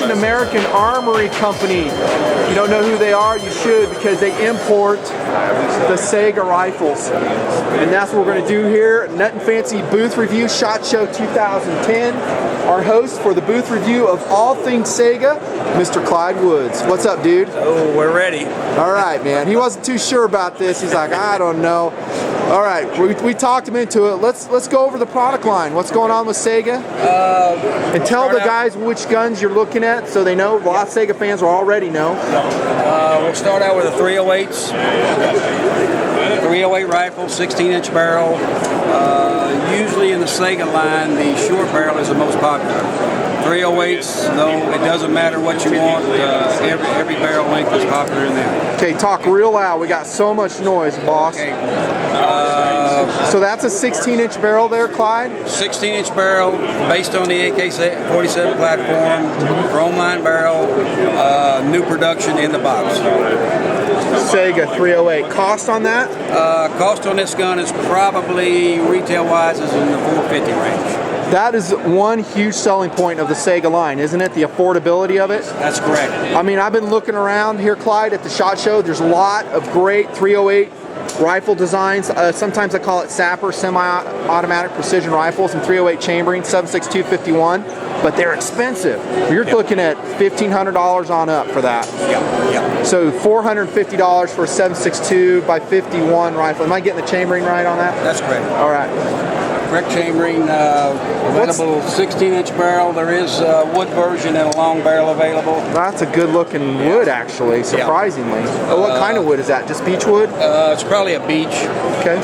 Ancient American Armory Company. You don't know who they are? You should, because they import the SAIGA rifles. And that's what we're going to do here. Nutnfancy Booth Review, SHOT Show 2010. Our host for the booth review of all things SAIGA, Mr. Clyde Woods. What's up, dude? Oh, we're ready. All right, man. He wasn't too sure about this. He's like, I don't know. All right, we talked him into it. Let's go over the product line. What's going on with SAIGA? And tell the guys which guns you're looking at so they know. A lot of SAIGA fans will already know. We'll start out with the 308s. 308 rifle, 16-inch barrel. Usually in the SAIGA line, the short barrel is the most popular. 308s, though, it doesn't matter what you want. Every barrel length is popular in there. Okay, talk real loud. We got so much noise, boss. Okay. So that's a 16-inch barrel there, Clyde? 16-inch barrel, based on the AK-47 platform, chrome line barrel, new production in the box. SAIGA 308. Cost on that? Cost on this gun is probably, retail-wise, is in the $450 range. That is one huge selling point of the SAIGA line, isn't it? The affordability of it? That's correct. I mean, I've been looking around here, Clyde, at the SHOT Show. There's a lot of great 308 rifle designs. Sometimes I call it sapper, semi-automatic precision rifles, and 308 chambering, 7.6251. But they're expensive. You're looking at $1,500 on up for that. Yeah. So $450 for a 7.62 by 51 rifle. Am I getting the chambering right on that? That's correct. All right. Correct chambering, available 16-inch barrel. There is a wood version and a long barrel available. That's a good looking wood, actually, surprisingly. What kind of wood is that? Just beech wood? It's probably a beech. Okay.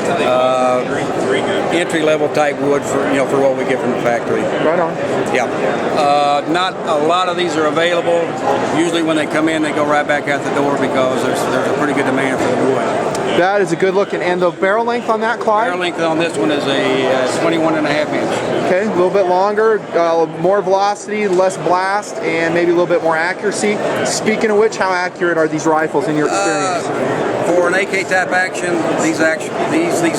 Entry-level type wood for what we get from the factory. Right on. Yeah. Not a lot of these are available. Usually when they come in, they go right back out the door because there's a pretty good demand for the wood. That is a good looking. And the barrel length on that, Clyde? Barrel length on this one is a 21.5 inch. Okay, a little bit longer, more velocity, less blast, and maybe a little bit more accuracy. Speaking of which, how accurate are these rifles in your experience? For an AK type action, these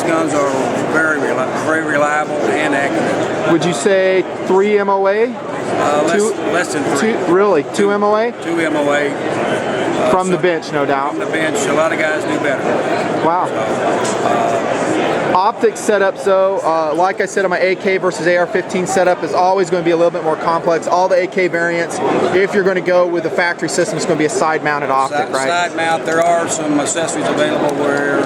guns are very reliable and accurate. Would you say 3 MOA? Less than 3. Really? 2 MOA? 2 MOA. From the bench, no doubt. From the bench, a lot of guys do better. Wow. Optic setup, so like I said, on my AK versus AR-15 setup is always going to be a little bit more complex. All the AK variants, if you're going to go with the factory system, it's going to be a side-mounted optic, right? Side mount. There are some accessories available where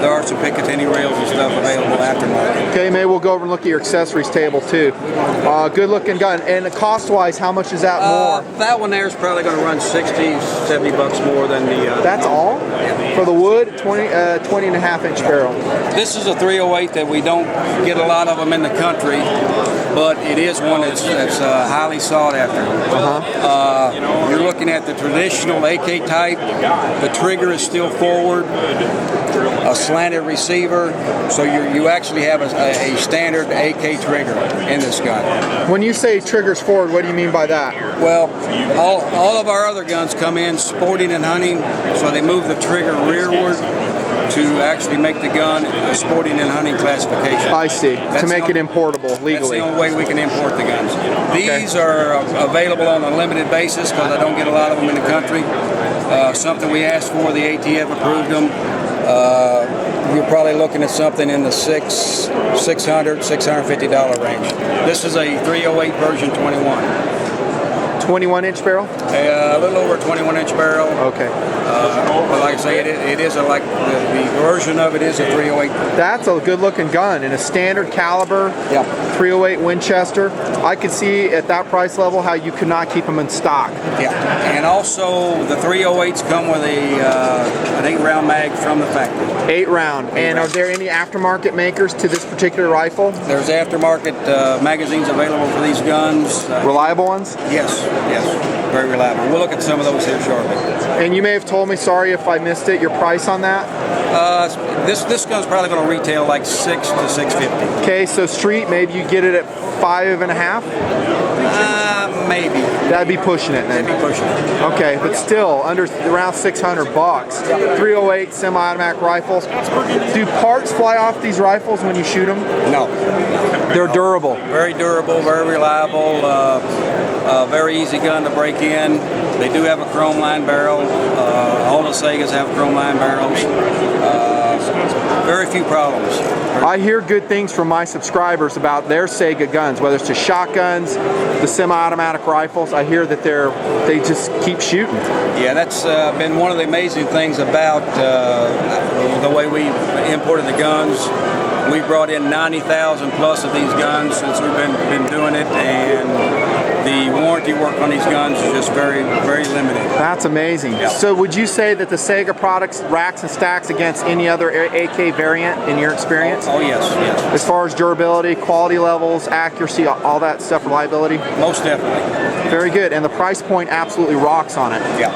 there are some Picatinny rails and stuff available aftermarket. Okay, maybe we'll go over and look at your accessories table too. Good looking gun. And cost-wise, how much is that more? That one there is probably going to run 60, 70 bucks more than the... That's all? Yeah. For the wood, 20.5-inch barrel. This is a 308 that we don't get a lot of them in the country, but it is one that's highly sought after. You're looking at the traditional AK type. The trigger is still forward, a slanted receiver, so you actually have a standard AK trigger in this gun. When you say triggers forward, what do you mean by that? Well, all of our other guns come in sporting and hunting, so they move the trigger rearward to actually make the gun a sporting and hunting classification. I see. To make it importable legally. That's the only way we can import the guns. These are available on a limited basis because I don't get a lot of them in the country. Something we asked for, the ATF approved them. You're probably looking at something in the $600, $650 range. This is a 308 version 21. 21-inch barrel? A little over a 21-inch barrel. Okay. But like I say, it is the version of it is a 308. That's a good-looking gun in a standard caliber. 308 Winchester. I could see at that price level how you could not keep them in stock. Yeah, and also the 308s come with an 8-round mag from the factory. 8-round. And are there any aftermarket makers to this particular rifle? There's aftermarket magazines available for these guns. Reliable ones? Yes, very reliable. We'll look at some of those here shortly. And you may have told me, sorry if I missed it, your price on that? This gun's probably going to retail like $600 to $650. Okay, so street, maybe you get it at 5.5? Maybe. That'd be pushing it then. That'd be pushing it. Okay, but still around $600. 308 semi-automatic rifles. Do parts fly off these rifles when you shoot them? No. They're durable. Very durable, very reliable, very easy gun to break in. They do have a chrome line barrel. All the SAIGAs have chrome line barrels. Very few problems. I hear good things from my subscribers about their SAIGA guns, whether it's the shotguns, the semi-automatic rifles. I hear that they just keep shooting. Yeah, that's been one of the amazing things about the way we imported the guns. We brought in 90,000 plus of these guns since we've been doing it, and the warranty work on these guns is just very, very limited. That's amazing. Yeah. So would you say that the SAIGA products racks and stacks against any other AK variant in your experience? Oh yes, yes. As far as durability, quality levels, accuracy, all that stuff, reliability? Most definitely. Very good. And the price point absolutely rocks on it. Yeah.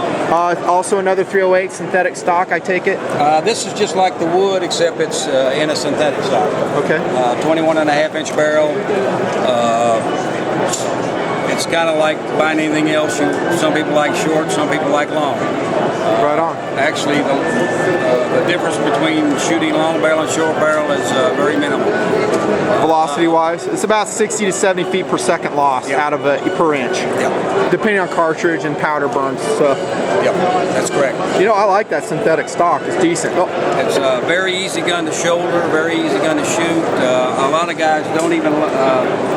Also another 308 synthetic stock, I take it? This is just like the wood, except it's in a synthetic stock. Okay. 21.5-inch barrel. It's kind of like buying anything else. Some people like short, some people like long. Right on. Actually, the difference between shooting long barrel and short barrel is very minimal. Velocity-wise, it's about 60 to 70 feet per second loss out of per inch. Yeah. Depending on cartridge and powder burns. So. Yep, that's correct. You know, I like that synthetic stock. It's decent. Oh. It's a very easy gun to shoulder, very easy gun to shoot. A lot of guys don't even...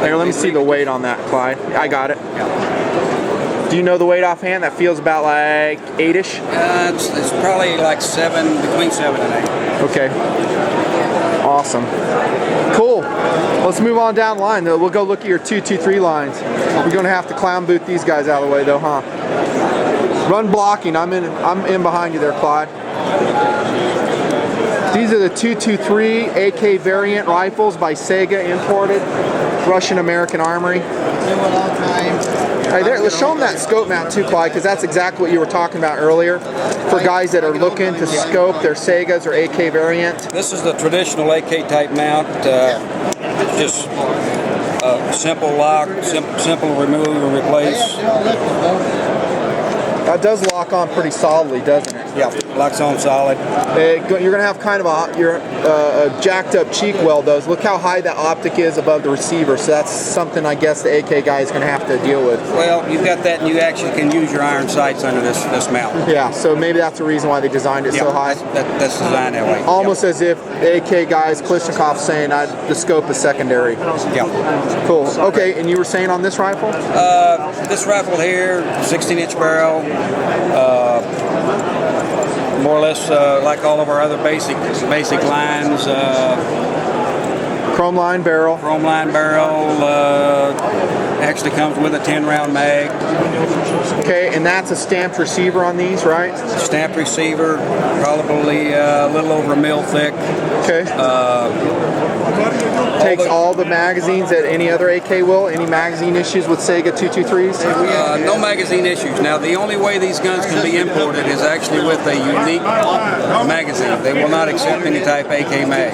Here, let me see the weight on that, Clyde. I got it. Yeah. Do you know the weight offhand? That feels about like 8-ish? It's probably like between 7 and 8. Okay. Awesome. Cool. Let's move on down the line, though. We'll go look at your 223 lines. We're going to have to clown boot these guys out of the way, though, huh? Run blocking. I'm in behind you there, Clyde. These are the 223 AK variant rifles by SAIGA, imported, Russian-American Armory. Hey, let's show them that scope mount too, Clyde, because that's exactly what you were talking about earlier. For guys that are looking to scope their SAIGAs or AK variant. This is the traditional AK type mount. Just simple lock, simple remove and replace. That does lock on pretty solidly, doesn't it? Yeah, locks on solid. You're going to have kind of a jacked up cheek weld, though. Look how high that optic is above the receiver, so that's something I guess the AK guy is going to have to deal with. Well, you've got that, and you actually can use your iron sights under this mount. Yeah, so maybe that's the reason why they designed it so high. That's designed that way. Almost as if the AK guys, Klishnikov's saying the scope is secondary. Yeah. Cool. Okay, and you were saying on this rifle? This rifle here, 16-inch barrel. More or less like all of our other basic lines. Chrome line barrel. Chrome line barrel. Actually comes with a 10-round mag. Okay, and that's a stamped receiver on these, right? Stamped receiver, probably a little over a mil thick. Okay. Takes all the magazines that any other AK will? Any magazine issues with SAIGA 223s? No magazine issues. Now, the only way these guns can be imported is actually with a unique magazine. They will not accept any type AK mag.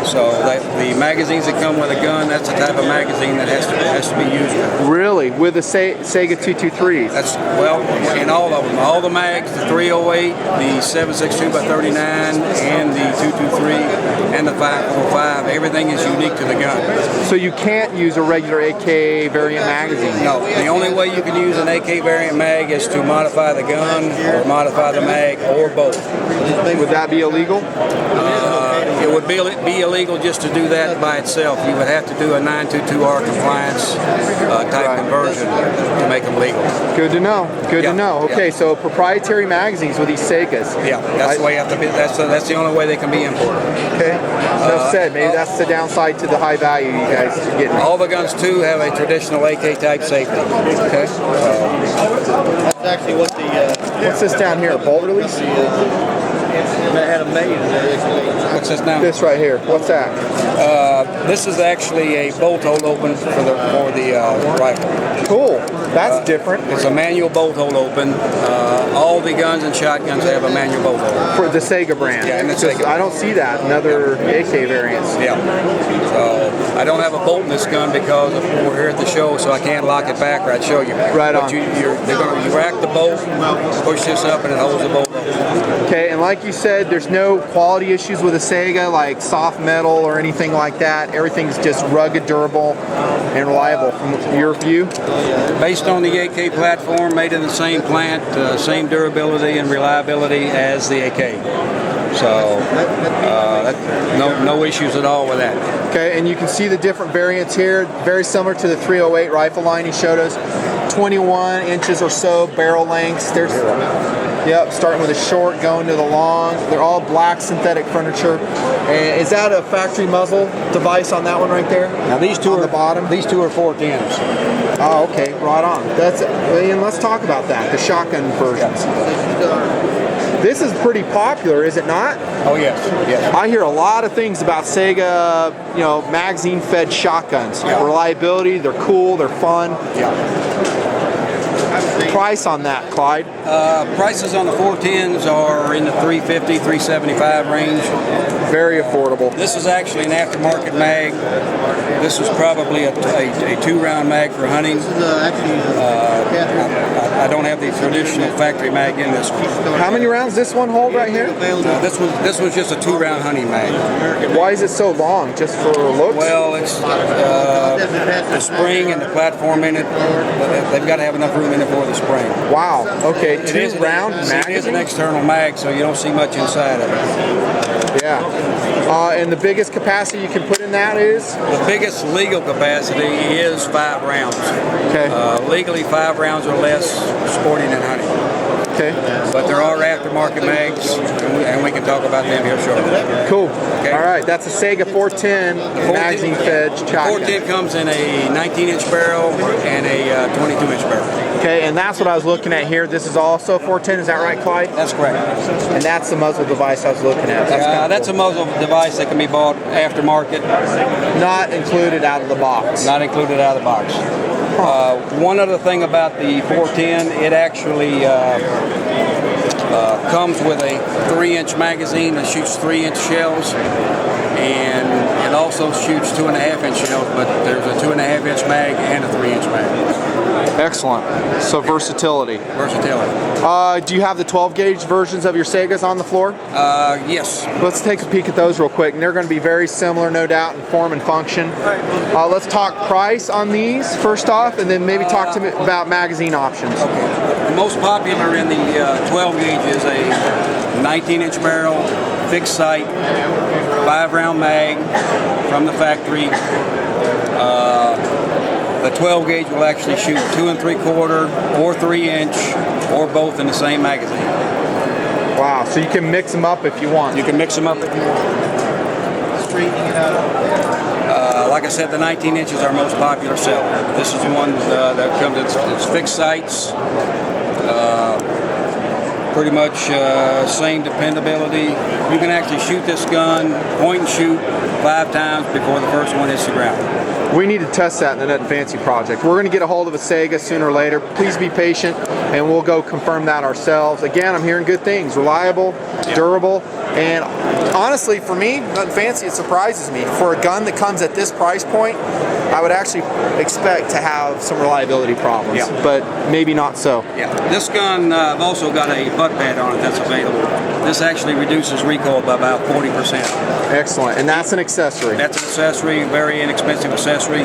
So the magazines that come with a gun, that's the type of magazine that has to be used with. Really? With the SAIGA 223s? That's, well, in all of them. All the mags, the 308, the 7.62x39, and the 223, and the 5.45, everything is unique to the gun. So you can't use a regular AK variant magazine? No. The only way you can use an AK variant mag is to modify the gun, or modify the mag, or both. Would that be illegal? It would be illegal just to do that by itself. You would have to do a 922R compliance type conversion to make them legal. Good to know. Good to know. Okay, so proprietary magazines with these SAIGAs. Yeah, that's the way you have to be. That's the only way they can be imported. Okay. Enough said. Maybe that's the downside to the high value you guys are getting. All the guns too have a traditional AK type safety. Okay. That's actually what the. What's this down here? Bolt release? What's this now? This right here. What's that? This is actually a bolt hole open for the rifle. Cool. That's different. It's a manual bolt hole open. All the guns and shotguns have a manual bolt hole. For the SAIGA brand. Yeah, and the SAIGA. I don't see that in other AK variants. Yeah. So I don't have a bolt in this gun because we're here at the show, so I can't lock it back or I'd show you. Right on. But you rack the bolt, push this up, and it holds the bolt open. Okay, and like you said, there's no quality issues with a SAIGA, like soft metal or anything like that. Everything's just rugged, durable, and reliable from your view. Based on the AK platform, made in the same plant, same durability and reliability as the AK. So no issues at all with that. Okay, and you can see the different variants here, very similar to the 308 rifle line he showed us. 21 inches or so barrel lengths. There's, yep, starting with a short, going to the long. They're all black synthetic furniture. And is that a factory muzzle device on that one right there? Now these two on are the bottom. These two are 410s. Oh, okay, right on. And let's talk about that, the shotgun versions. This is pretty popular, is it not? Oh yes, yes. I hear a lot of things about SAIGA, magazine-fed shotguns. Yeah. Reliability, they're cool, they're fun. Yeah. Price on that, Clyde? Prices on the 410s are in the $350, $375 range. Very affordable. This is actually an aftermarket mag. This is probably a 2-round mag for hunting. I don't have the traditional factory mag in this one. How many rounds does this one hold right here? This was just a 2-round hunting mag. Why is it so long? Just for looks? Well, it's the spring and the platform in it. They've got to have enough room in it for the spring. Wow. Okay, 2-round mag. It is an external mag, so you don't see much inside of it. Yeah. And the biggest capacity you can put in that is? The biggest legal capacity is 5 rounds. Okay. Legally 5 rounds or less, sporting and hunting. Okay. But there are aftermarket mags, and we can talk about them here shortly. Cool. Okay. All right, that's a SAIGA 410 magazine-fed shotgun. 410 comes in a 19-inch barrel and a 22-inch barrel. Okay, and that's what I was looking at here. This is also 410, is that right, Clyde? That's correct. And that's the muzzle device I was looking at. That's a muzzle device that can be bought aftermarket. Not included out of the box. Not included out of the box. One other thing about the 410, it actually comes with a 3-inch magazine that shoots 3-inch shells, and it also shoots 2.5-inch shells, but there's a 2.5-inch mag and a 3-inch mag. Excellent. So versatility. Versatility. Do you have the 12-gauge versions of your SAIGAs on the floor? Yes. Let's take a peek at those real quick. And they're going to be very similar, no doubt, in form and function. Let's talk price on these first off, and then maybe talk to me about magazine options. Okay. The most popular in the 12-gauge is a 19-inch barrel, fixed sight, 5-round mag from the factory. The 12 gauge will actually shoot 2 3/4 or 3-inch or both in the same magazine. Wow, so you can mix them up if you want. You can mix them up if you want. Like I said, the 19 inches are our most popular seller. This is the one that comes, it's fixed sights, pretty much same dependability. You can actually shoot this gun, point and shoot 5 times before the first one hits the ground. We need to test that in the Nutnfancy project. We're going to get a hold of a SAIGA sooner or later. Please be patient, and we'll go confirm that ourselves. Again, I'm hearing good things. Reliable, durable, and honestly, for me, Nutnfancy, it surprises me. For a gun that comes at this price point, I would actually expect to have some reliability problems, but maybe not so. Yeah, this gun, I've also got a butt pad on it that's available. This actually reduces recoil by about 40%. Excellent, and that's an accessory. That's an accessory, very inexpensive accessory.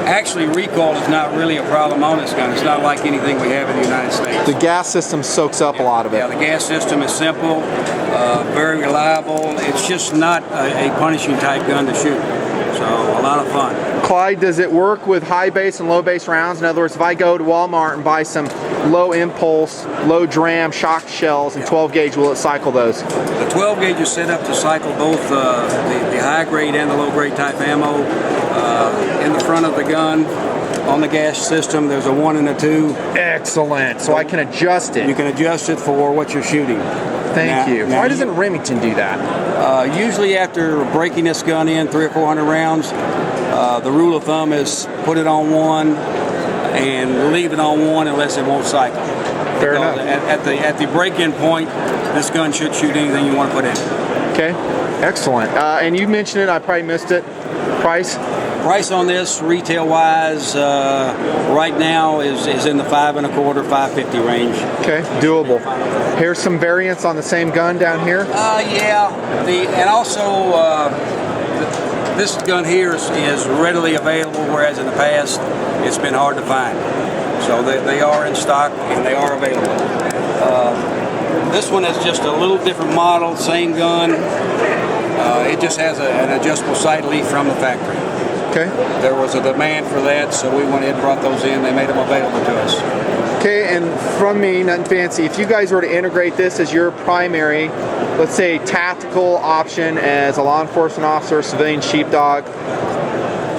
Actually, recoil is not really a problem on this gun. It's not like anything we have in the United States. The gas system soaks up a lot of it. Yeah, the gas system is simple, very reliable. It's just not a punishing type gun to shoot. So, a lot of fun. Clyde, does it work with high base and low base rounds? In other words, if I go to Walmart and buy some low impulse, low dram shock shells and 12 gauge, will it cycle those? The 12 gauge is set up to cycle both the high grade and the low grade type ammo. In the front of the gun, on the gas system, there's a 1 and a 2. Excellent. So I can adjust it. You can adjust it for what you're shooting. Thank you. Why doesn't Remington do that? Usually after breaking this gun in 300 or 400 rounds, the rule of thumb is put it on 1 and leave it on 1 unless it won't cycle. Fair enough. At the break-in point, this gun should shoot anything you want to put in. Okay, excellent. And you mentioned it, I probably missed it. Price? Price on this, retail-wise, right now is in the $5.25, $5.50 range. Okay, doable. Here's some variants on the same gun down here. Yeah, and also this gun here is readily available, whereas in the past it's been hard to find. So they are in stock and they are available. This one is just a little different model, same gun. It just has an adjustable sight leaf from the factory. Okay. There was a demand for that, so we went ahead and brought those in. They made them available to us. Okay, and from me, Nutnfancy, if you guys were to integrate this as your primary, let's say, tactical option as a law enforcement officer, civilian sheepdog,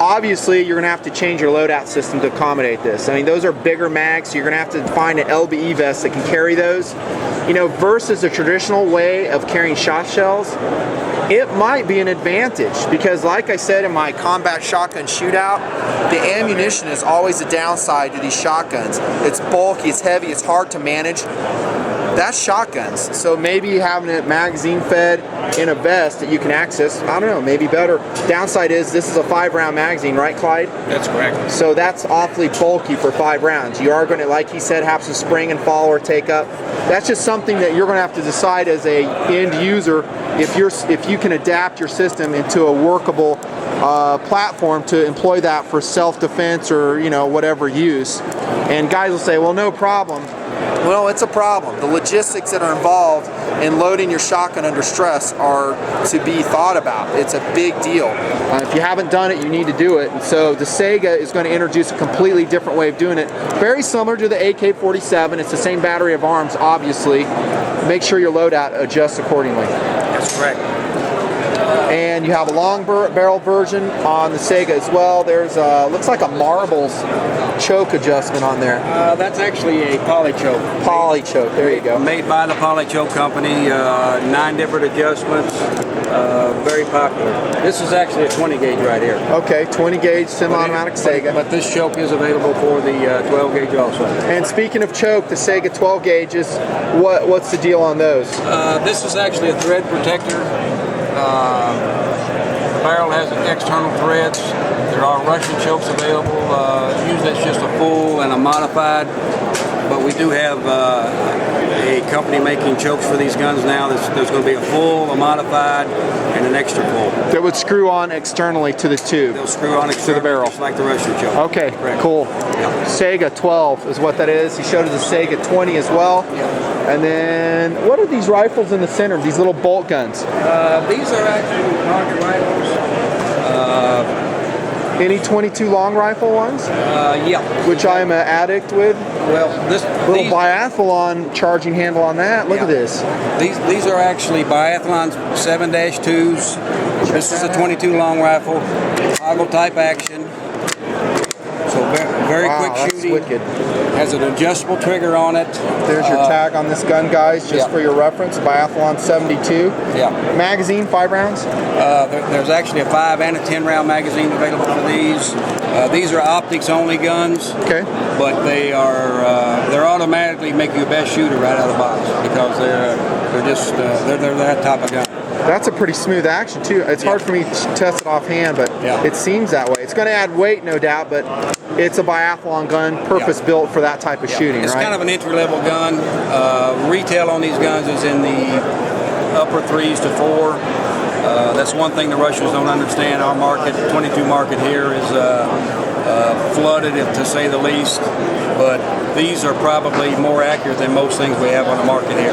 obviously you're going to have to change your loadout system to accommodate this. I mean, those are bigger mags, so you're going to have to find an LBE vest that can carry those. You know, versus a traditional way of carrying shot shells, it might be an advantage because, like I said in my combat shotgun shootout, the ammunition is always a downside to these shotguns. It's bulky, it's heavy, it's hard to manage. That's shotguns. So maybe having it magazine fed in a vest that you can access, I don't know, maybe better. Downside is this is a 5-round magazine, right, Clyde? That's correct. So that's awfully bulky for 5 rounds. You are going to, like he said, have some spring and follower take up. That's just something that you're going to have to decide as a end user if you can adapt your system into a workable platform to employ that for self-defense or, you know, whatever use. And guys will say, well, no problem. Well, it's a problem. The logistics that are involved in loading your shotgun under stress are to be thought about. It's a big deal. If you haven't done it, you need to do it. And so the SAIGA is going to introduce a completely different way of doing it. Very similar to the AK-47. It's the same battery of arms, obviously. Make sure your loadout adjusts accordingly. That's correct. And you have a long barrel version on the SAIGA as well. There's looks like a marbles choke adjustment on there. That's actually a poly choke. Poly choke, there you go. Made by the Poly Choke Company, 9 different adjustments, very popular. This is actually a 20 gauge right here. Okay, 20 gauge semi-automatic SAIGA. But this choke is available for the 12 gauge also. And speaking of choke, the SAIGA 12 gauges, what's the deal on those? This is actually a thread protector. The barrel has external threads. There are Russian chokes available. Usually it's just a full and a modified, but we do have a company making chokes for these guns now. There's going to be a full, a modified, and an extra full. That would screw on externally to the tube. They'll screw on externally to the barrel, just like the Russian choke. Okay, correct. Cool. Yeah. SAIGA 12 is what that is. He showed us the SAIGA 20 as well. Yeah. And then, what are these rifles in the center? These little bolt guns. These are actually target rifles. Any 22 long rifle ones? Yeah. Which I am an addict with. Well, these biathlon charging handle on that. Look at this. These are actually biathlon 7-2s. This is a 22 long rifle, toggle type action. So very quick shooting. Wicked. Has an adjustable trigger on it. There's your tag on this gun, guys, just for your reference. Biathlon 72. Yeah. Magazine, 5 rounds? There's actually a 5 and a 10 round magazine available for these. These are optics only guns. Okay. But they're automatically make you a best shooter right out of the box because they're that type of gun. That's a pretty smooth action too. It's hard for me to test it offhand, but it seems that way. It's going to add weight, no doubt, but it's a biathlon gun, purpose-built for that type of shooting, it's right? Kind of an entry-level gun. Retail on these guns is in the upper 3s to 4. That's one thing the Russians don't understand. Our market, 22 market here, is flooded, to say the least. But these are probably more accurate than most things we have on the market here.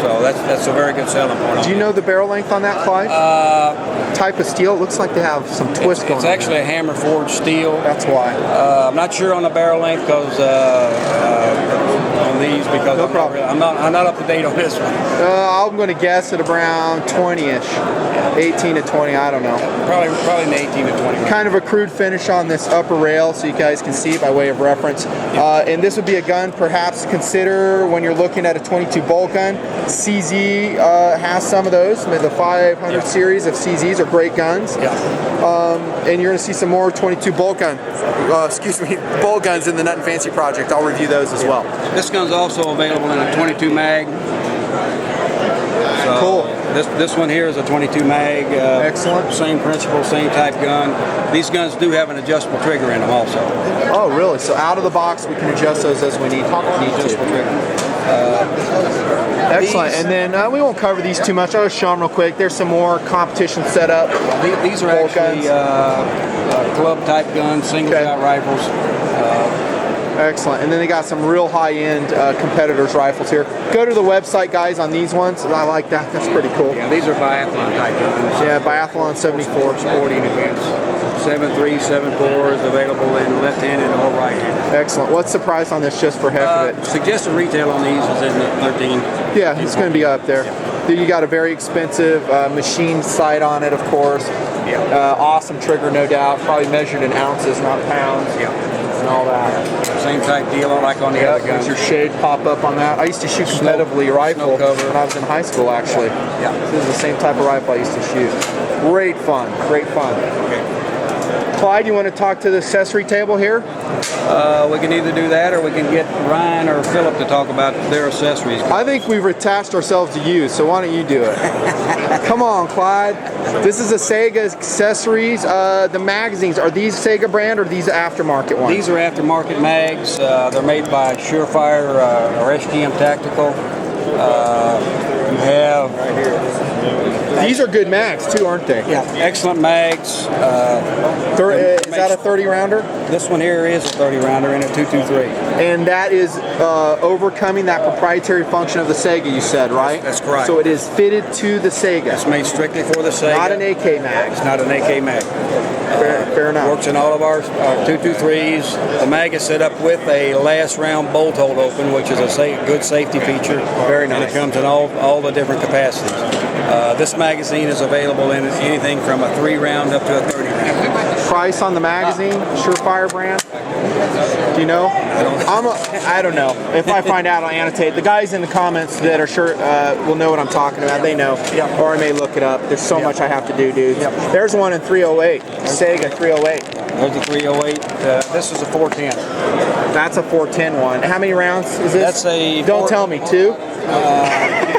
So that's a very good selling point. Do you know the barrel length on that, Clyde? Type of steel? It looks like they have some twist going on. It's actually a hammer forged steel. That's why. I'm not sure on the barrel length because on these because no problem. I'm not up to date on this one. I'm going to guess at around 20-ish, 18 to 20. I don't know. Probably in the 18 to 20. Right? Kind of a crude finish on this upper rail, so you guys can see by way of reference. And this would be a gun perhaps to consider when you're looking at a 22 bolt gun. CZ has some of those. The 500 series of CZs are great guns. Yeah. And you're going to see some more 22 bolt guns in the Nutnfancy project. I'll review those as well. This gun's also available in a 22 mag. So Cool. This one here is a 22 mag. Excellent. Same principle, same type gun. These guns do have an adjustable trigger in them also. Oh, really? So out of the box, we can adjust those as we need Adjustable to. trigger. Excellent. And then we won't cover these too much. I'll just show them real quick. There's some more competition set up. These are actually club type guns, single shot rifles. Excellent. And then they got some real high-end competitors' rifles here. Go to the website, guys, on these ones. I like that. That's pretty cool. Yeah, these are biathlon type guns. Yeah, biathlon 74. Sporting events. 7.3, 7.4 is available in left-handed or right-handed. Excellent. What's the price on this, just for heck of it? Suggested retail on these is in the 13. Yeah, it's going to be up there. Then you got a very expensive machine sight on it, of course. Yeah. Awesome trigger, no doubt. Probably measured in ounces, not pounds. Yeah. And all that. Same type deal like on the other guns. There's your shade pop up on that. I used to shoot competitively rifle when I was in high school, actually. Yeah. This is the same type of rifle I used to shoot. Great fun. Great fun. Okay. Clyde, you want to talk to the accessory table here? We can either do that or we can get Ryan or Philip to talk about their accessories. I think we've attached ourselves to you, so why don't you do it? Come on, Clyde. This is a SAIGA accessories. The magazines, are these SAIGA brand or these aftermarket ones? These are aftermarket mags. They're made by Surefire or SGM Tactical. You have right here. These are good mags too, aren't they? Yeah, excellent mags. Is that a 30 rounder? This one here is a 30 rounder in a 223. And that is overcoming that proprietary function of the SAIGA, you said, right? That's correct. So it is fitted to the SAIGA. It's made strictly for the SAIGA. Not an AK mag. It's not an AK mag. Fair enough. Works in all of our 223s. The mag is set up with a last round bolt hold open, which is a good safety feature. Very nice. And it comes in all the different capacities. This magazine is available in anything from a 3 round up to a 30 round. Price on the magazine, Surefire brand? Do you know? I don't know. If I find out, I'll annotate. The guys in the comments that are sure will know what I'm talking about. They know. Yep. Or I may look it up. There's so much I have to do, dude. Yep. There's one in 308. SAIGA 308. There's a 308. This is a 410. That's a 410 one. How many rounds is this? That's a Don't tell me, 2?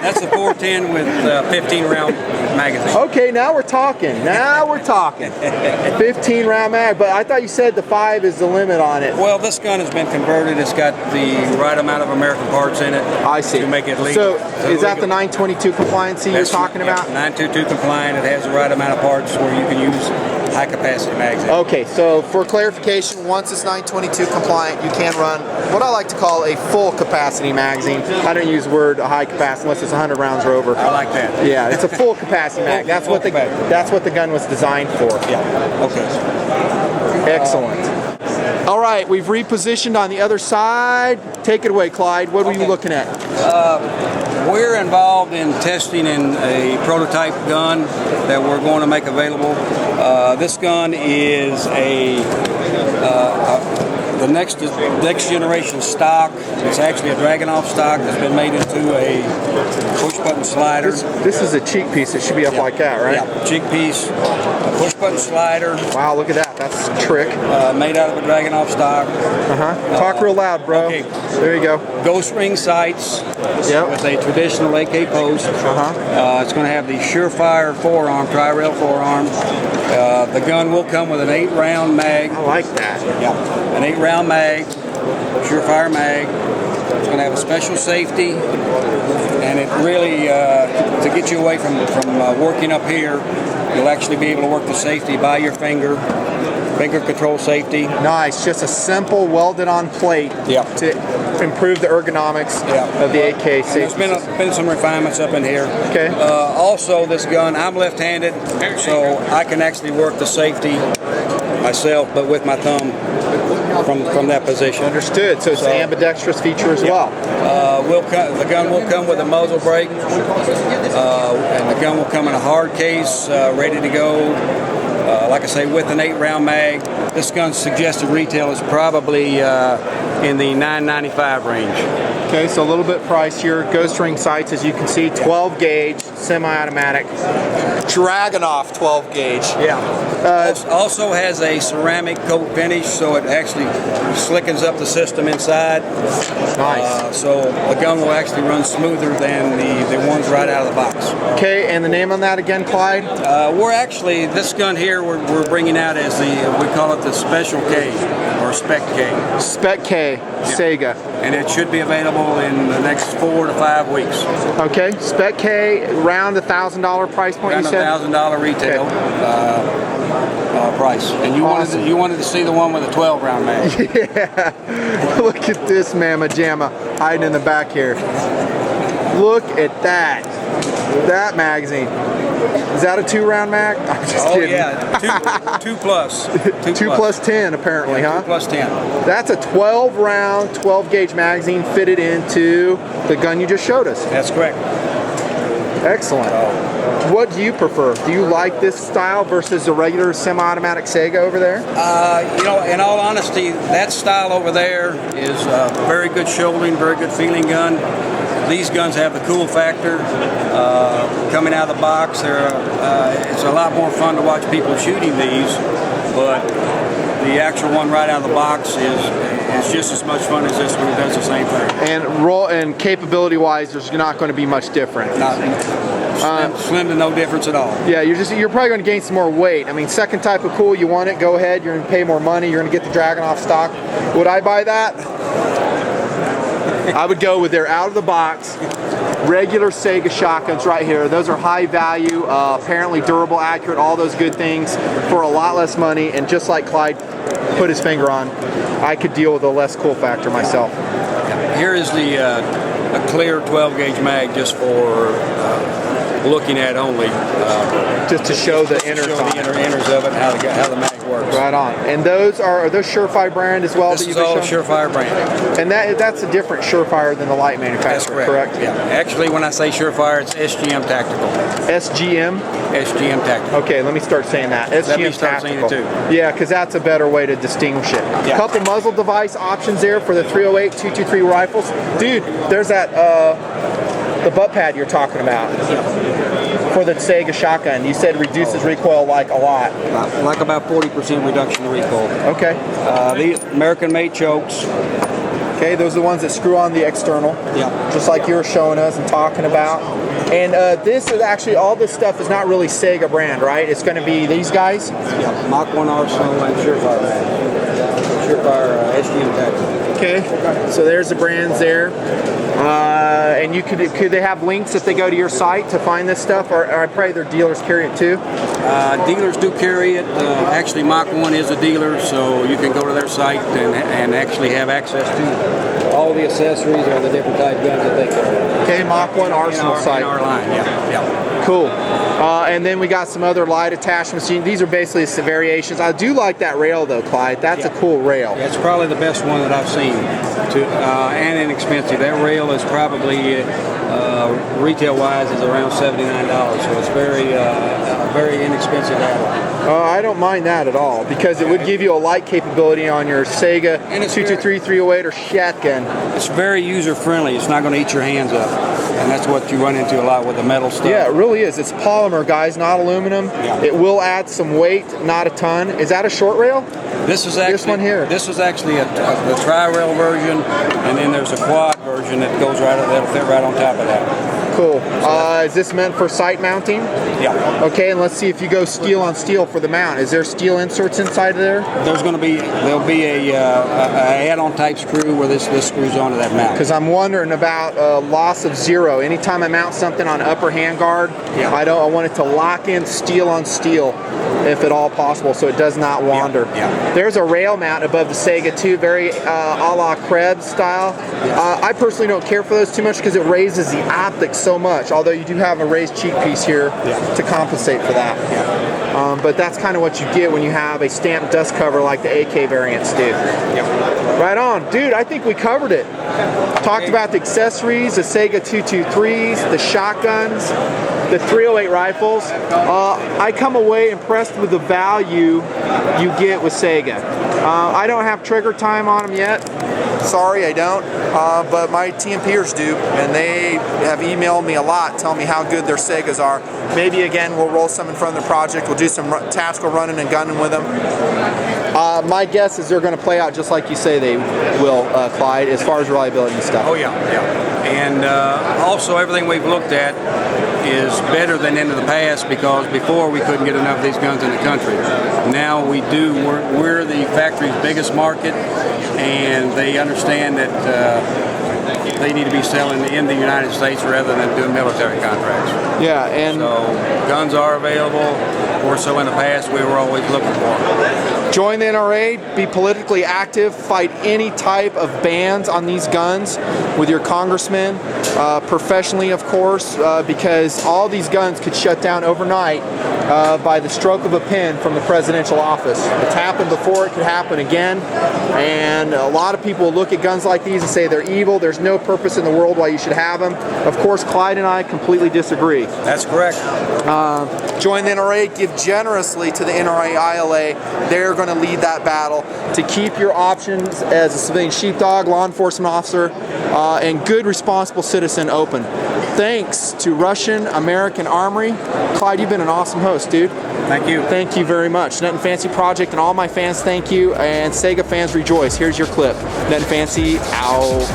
That's a 410 with 15 round magazine. Okay, now we're talking. 15 round mag, but I thought you said the 5 is the limit on it. Well, this gun has been converted. It's got the right amount of American parts in it. I see. To make it legal. So is that the 922 compliancy you're talking about? 922 compliant. It has the right amount of parts where you can use high capacity magazine. Okay, so for clarification, once it's 922 compliant, you can run what I like to call a full capacity magazine. I don't use the word high capacity unless it's 100 rounds or over. I like that. Yeah, it's a full capacity mag. That's what the gun was designed for. Yeah. Okay. Excellent. All right, we've repositioned on the other side. Take it away, Clyde. What were you looking at? We're involved in testing in a prototype gun that we're going to make available. This gun is the next generation stock. It's actually a Dragunov stock that's been made into a push button slider. This is a cheek piece. It should be up like that, right? Yeah, cheek piece, a push button slider. Wow, look at that. That's a trick. Made out of a Dragunov stock. Talk real loud, bro. Okay. There you go. Ghost ring sights. Yep. With a traditional AK post. It's going to have the Surefire Forearm, tri-rail Forearm. The gun will come with an 8 round mag. I like that. Yeah, an 8 round mag, Surefire mag. It's going to have a special safety, and it really to get you away from working up here, you'll actually be able to work the safety by your finger control safety. Nice, just a simple welded on plate to improve the ergonomics of the AK safety. There's been some refinements up in here. Okay. Also, this gun, I'm left-handed, so I can actually work the safety myself, but with my thumb from that position. Understood. So it's an ambidextrous feature as well. The gun will come with a muzzle brake, and the gun will come in a hard case, ready to go. Like I say, with an 8 round mag. This gun's suggested retail is probably in the $9.95 range. Okay, so a little bit pricier. Ghost ring sights, as you can see, 12 gauge, semi-automatic. Dragunov 12 gauge. Yeah. Also has a ceramic coat finish, so it actually slickens up the system inside. Nice. So the gun will actually run smoother than the ones right out of the box. Okay, and the name on that again, Clyde? We're actually, this gun here we're bringing out as we call it the Special K, or Spec K. Spec K, SAIGA. And it should be available in the next 4 to 5 weeks. Okay, Spec K, around $1,000 price point, Around you said? $1,000 retail price. And you Awesome. wanted to see the one with a 12 round mag. Yeah, look at this mamma jamma hiding in the back here. Look at that. That magazine. Is that a 2-round mag? I'm just kidding. Yeah, 2 plus. 2 plus 10 apparently, Yeah, huh? 2 plus 10. That's a 12-round, 12-gauge magazine fitted into the gun you just showed us. That's correct. Excellent. What do you prefer? Do you like this style versus the regular semi-automatic SAIGA over there? You know, in all honesty, that style over there is a very good shouldering, very good feeling gun. These guns have the cool factor. Coming out of the box, it's a lot more fun to watch people shooting these, but the actual one right out of the box is just as much fun as this one. It does the same thing. And capability-wise, there's not going to be much different. Slim to no difference at all. Yeah, you're probably going to gain some more weight. I mean, second type of cool, you want it, go ahead. You're going to pay more money. You're going to get the Dragon off stock. Would I buy that? I would go with their out of the box regular SAIGA shotguns right here. Those are high value, apparently durable, accurate, all those good things for a lot less money. And just like Clyde put his finger on, I could deal with a less cool factor myself. Here is a clear 12 gauge mag just for looking at only. Just to show the inners of it, how the mag works. Right on. And are those Surefire brand as well? This is all Surefire brand. And that's a different Surefire than the light manufacturer, That's correct? Yeah. Actually, when I say Surefire, it's SGM Tactical. SGM? SGM Tactical. Okay, let me start saying that. SGM Tactical. Saying it too. Yeah, because that's a better way to distinguish it. A Yeah. couple muzzle device options there for the 308, 223 rifles. Dude, there's that the butt pad you're talking about. For the SAIGA shotgun, you said reduces recoil like a lot. Like about 40% reduction in recoil. Okay. These American-made chokes. Okay, those are the ones that screw on the external. Yeah. Just like you were showing us and talking about. And this is actually, all this stuff is not really SAIGA brand, right? It's going to be these guys? Yeah. Mach 1 Arsenal and Surefire. Surefire SGM Tactical. Okay, so there's the brands there. And could they have links if they go to your site to find this stuff, or I pray their dealers carry it too? Dealers do carry it. Actually, Mach 1 is a dealer, so you can go to their site and actually have access to all the accessories or the different type guns that they carry. Okay, Mach 1 Arsenal site. In our line, yeah. Cool. And then we got some other light attachments. These are basically some variations. I do like that rail though, Clyde. That's a cool rail. Yeah, it's probably the best one that I've seen, and inexpensive. That rail is probably retail-wise is around $79, so it's very inexpensive add-on. I don't mind that at all because it would give you a light capability on your SAIGA 223, 308 or shotgun. It's very user-friendly. It's not going to eat your hands up, and that's what you run into a lot with the metal stuff. Yeah, it really is. It's polymer, guys, not aluminum. Yeah. It will add some weight, not a ton. Is that a short rail? This is actually this one here. This is actually the tri-rail version, and then there's a quad version that goes that'll fit right on top of that. Cool. Is this meant for sight mounting? Yeah. Okay, and let's see if you go steel on steel for the mount. Is there steel inserts inside of there? There'll be a add-on type screw where this screws onto that mount. Because I'm wondering about loss of zero. Anytime I mount something on upper handguard, I want it to lock in steel on steel, if at all possible, so it does not wander. Yeah. There's a rail mount above the SAIGA too, very a la Krebs style. Yes. I personally don't care for those too much because it raises the optics so much, although you do have a raised cheek piece here to compensate for that. Yeah. But that's kind of what you get when you have a stamped dust cover like the AK variants do. Yeah. Right on. Dude, I think we covered it. Talked about the accessories, the SAIGA 223s, the shotguns, the 308 rifles. I come away impressed with the value you get with SAIGA. I don't have trigger time on them yet. Sorry, I don't. but my TMPers do, and they have emailed me a lot telling me how good their SAIGAs are. Maybe again we'll roll some in front of the project. We'll do some tactical running and gunning with them. My guess is they're going to play out just like you say they will, Clyde, as far as reliability and stuff. Oh yeah, yeah. And also everything we've looked at is better than in the past, because before we couldn't get enough of these guns in the country. Now we do. We're the factory's biggest market, and they understand that they need to be selling in the United States rather than doing military contracts. Yeah, and so guns are available, or so in the past we were always looking for them. Join the NRA, be politically active, fight any type of bans on these guns with your congressman, professionally of course, because all these guns could shut down overnight by the stroke of a pen from the presidential office. It's happened before, it could happen again, and a lot of people look at guns like these and say they're evil, there's no purpose in the world why you should have them. Of course, Clyde and I completely disagree. That's correct. Join the NRA, give generously to the NRA ILA. They're going to lead that battle to keep your options as a civilian sheepdog, law enforcement officer, and good responsible citizen open. Thanks to Russian American Armory. Clyde, you've been an awesome host, dude. Thank you. Thank you very much. Nutnfancy Project and all my fans, thank you. And SAIGA fans rejoice. Here's your clip. Nutnfancy out.